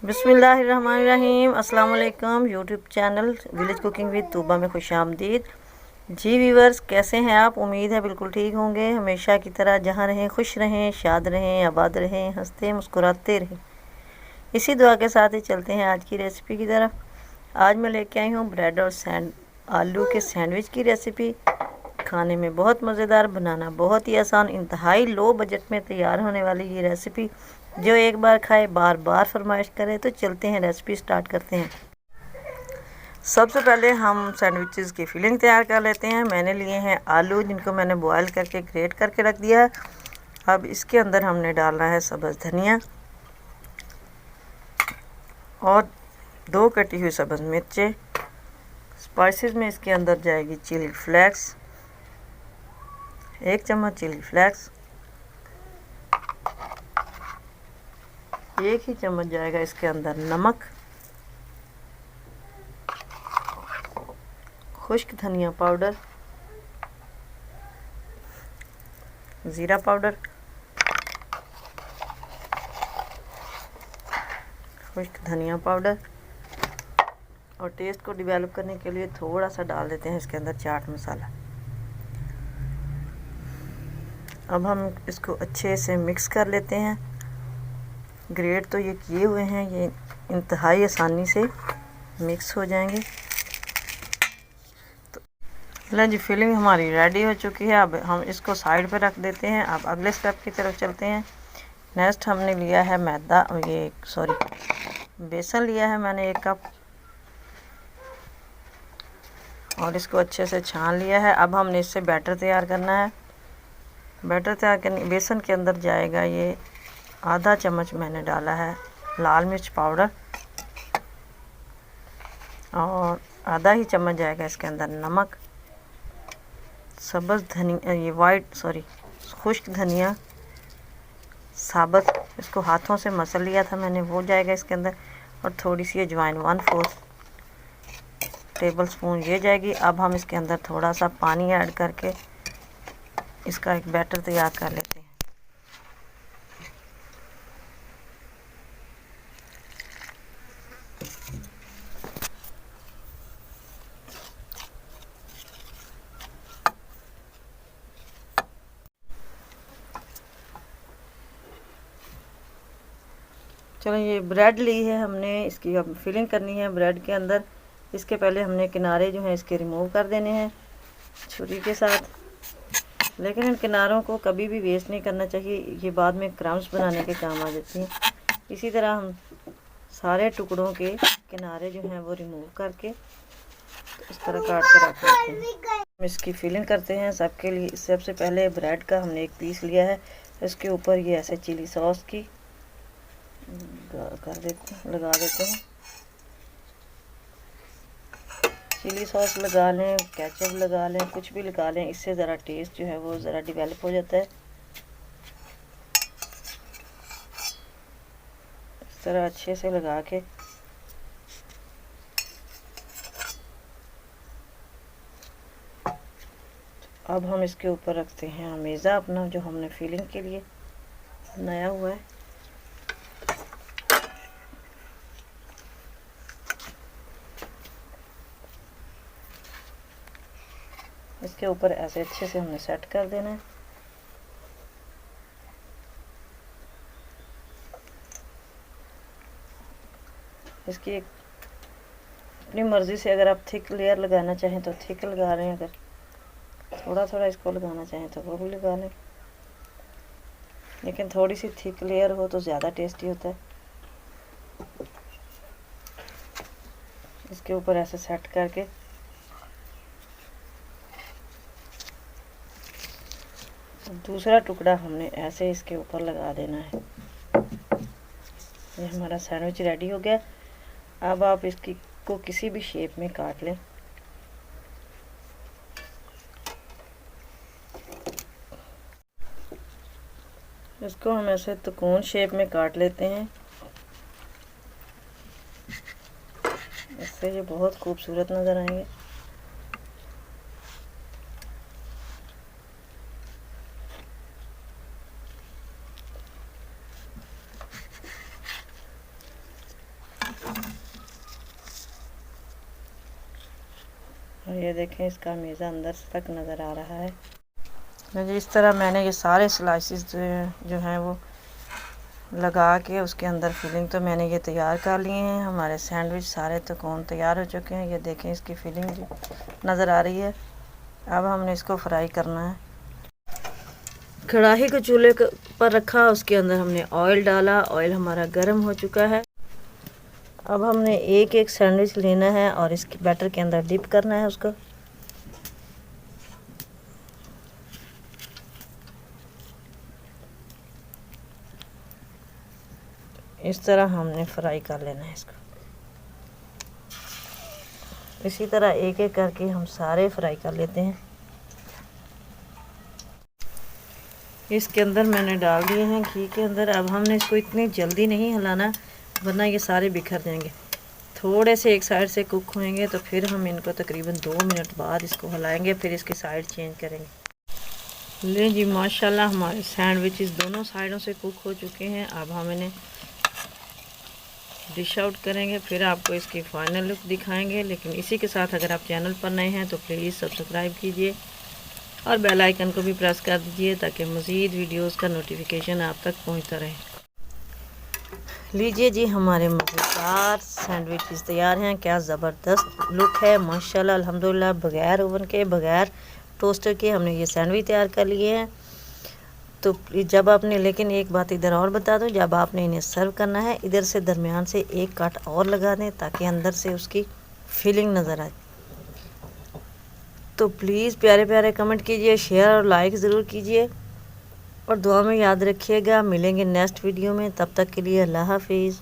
बिस्मिल्लाहिर्रहमानिर्रहीम। अस्सलाम वालेकुम। YouTube channel village cooking with Tuba में खुशामदीद। जी व्यूवर्स, कैसे हैं आप? उम्मीद है बिल्कुल ठीक होंगे। हमेशा की तरह जहाँ रहें खुश रहें, शाद रहें, आबाद रहें, हंसते मुस्कुराते रहें, इसी दुआ के साथ ही चलते हैं आज की रेसिपी की तरफ। आज मैं लेके आई हूँ ब्रेड और आलू के सैंडविच की रेसिपी। खाने में बहुत मज़ेदार, बनाना बहुत ही आसान, इंतहाई लो बजट में तैयार होने वाली ये रेसिपी जो एक बार खाए बार बार फरमाइश करे। तो चलते हैं, रेसिपी स्टार्ट करते हैं। सबसे पहले हम सैंडविचेस की फिलिंग तैयार कर लेते हैं। मैंने लिए हैं आलू, जिनको मैंने बॉयल करके ग्रेट करके रख दिया है। अब इसके अंदर हमने डालना है सब्ज़ धनिया और 2 कटी हुई सब्ज़ मिर्चें। स्पाइसेस में इसके अंदर जाएगी चिली फ्लेक्स, 1 चम्मच चिली फ्लेक्स, 1 ही चम्मच जाएगा इसके अंदर नमक, खुश्क धनिया पाउडर, ज़ीरा पाउडर, खुश्क धनिया पाउडर, और टेस्ट को डेवलप करने के लिए थोड़ा सा डाल देते हैं इसके अंदर चाट मसाला। अब हम इसको अच्छे से मिक्स कर लेते हैं। ग्रेट तो ये किए हुए हैं, ये इंतहाई आसानी से मिक्स हो जाएंगे। तो लो जी, फिलिंग हमारी रेडी हो चुकी है। अब हम इसको साइड पे रख देते हैं। अब अगले स्टेप की तरफ चलते हैं। नेक्स्ट हमने लिया है बेसन लिया है मैंने 1 कप, और इसको अच्छे से छान लिया है। अब हमने इससे बैटर तैयार करना है। बैटर तैयार करने बेसन के अंदर जाएगा ये आधा चम्मच मैंने डाला है लाल मिर्च पाउडर, और आधा ही चम्मच जाएगा इसके अंदर नमक, सब्ज़ धनिया खुश्क धनिया साबुत, इसको हाथों से मसल लिया था मैंने, वो जाएगा इसके अंदर, और थोड़ी सी अजवाइन 1/4 टेबल स्पून ये जाएगी। अब हम इसके अंदर थोड़ा सा पानी ऐड करके इसका एक बैटर तैयार कर लेते हैं। चलो, ये ब्रेड ली है हमने, इसकी अब फिलिंग करनी है ब्रेड के अंदर। इसके पहले हमने किनारे जो हैं इसके रिमूव कर देने हैं छुरी के साथ। लेकिन इन किनारों को कभी भी वेस्ट नहीं करना चाहिए, ये बाद में क्रम्स बनाने के काम आ जाती हैं। इसी तरह हम सारे टुकड़ों के किनारे जो हैं वो रिमूव करके इस तरह काट के रख लेते हैं। हम इसकी फिलिंग करते हैं सबके लिए। सबसे पहले ब्रेड का हमने 1 पीस लिया है, इसके ऊपर ये ऐसे चिली सॉस की लगा देते हैं। चिली सॉस लगा लें, केचप लगा लें, कुछ भी लगा लें, इससे ज़रा टेस्ट जो है वो ज़रा डेवलप हो जाता है। इस तरह अच्छे से लगा के अब हम इसके ऊपर रखते हैं अमेज़ा अपना, जो हमने फिलिंग के लिए बनाया हुआ है। इसके ऊपर ऐसे अच्छे से हमने सेट कर देना है। इसकी अपनी मर्ज़ी से, अगर आप थिक लेयर लगाना चाहें तो थिक लगा लें, अगर थोड़ा थोड़ा इसको लगाना चाहें तो वो भी लगा लें, लेकिन थोड़ी सी थिक लेयर हो तो ज़्यादा टेस्टी होता है। इसके ऊपर ऐसे सेट करके दूसरा टुकड़ा हमने ऐसे इसके ऊपर लगा देना है। ये हमारा सैंडविच रेडी हो गया। अब आप इसकी को किसी भी शेप में काट लें। इसको हम ऐसे त्रिकोण शेप में काट लेते हैं। इससे ये बहुत खूबसूरत नज़र आएंगे। और ये देखें इसका मेज़ा अंदर तक नज़र आ रहा है। जी इस तरह मैंने ये सारे स्लाइसेस जो हैं वो लगा के उसके अंदर फिलिंग तो मैंने ये तैयार कर लिए हैं। हमारे सैंडविच सारे तो कौन तैयार हो चुके हैं। ये देखें इसकी फिलिंग जो नज़र आ रही है। अब हमने इसको फ्राई करना है। कढ़ाई को चूल्हे पर रखा, उसके अंदर हमने ऑयल डाला। ऑयल हमारा गर्म हो चुका है। अब हमने एक एक सैंडविच लेना है और इसके बैटर के अंदर डिप करना है उसको। इस तरह हमने फ्राई कर लेना है इसको। इसी तरह एक एक करके हम सारे फ्राई कर लेते हैं। इसके अंदर मैंने डाल दिए हैं घी के अंदर। अब हमने इसको इतनी जल्दी नहीं हिलाना वरना ये सारे बिखर जाएंगे। थोड़े से एक साइड से कुक होंगे तो फिर हम इनको तकरीबन 2 मिनट बाद इसको हिलाएंगे, फिर इसकी साइड चेंज करेंगे। ले जी माशाल्लाह हमारे सैंडविचेस दोनों साइडों से कुक हो चुके हैं। अब हम इन्हें डिश आउट करेंगे, फिर आपको इसकी फाइनल लुक दिखाएंगे। लेकिन इसी के साथ अगर आप चैनल पर नए हैं तो प्लीज़ सब्सक्राइब कीजिए और बेल आइकन को भी प्रेस कर दीजिए ताकि मज़ीद वीडियोस का नोटिफिकेशन आप तक पहुंचता रहे। लीजिए जी हमारे मज़ेदार सैंडविचेस तैयार हैं। क्या ज़बरदस्त लुक है माशाल्लाह अल्हम्दुलिल्लाह। बग़ैर ओवन के बग़ैर टोस्टर के हमने ये सैंडविच तैयार कर लिए हैं। तो जब आपने, लेकिन एक बात इधर और बता दूं, जब आपने इन्हें सर्व करना है इधर से दरमियान से एक काट और लगा दें ताकि अंदर से उसकी फीलिंग नज़र आए। तो प्लीज़ प्यारे प्यारे कमेंट कीजिए, शेयर और लाइक ज़रूर कीजिए और दुआ में याद रखिएगा। मिलेंगे नेक्स्ट वीडियो में, तब तक के लिए अल्लाह हाफिज़।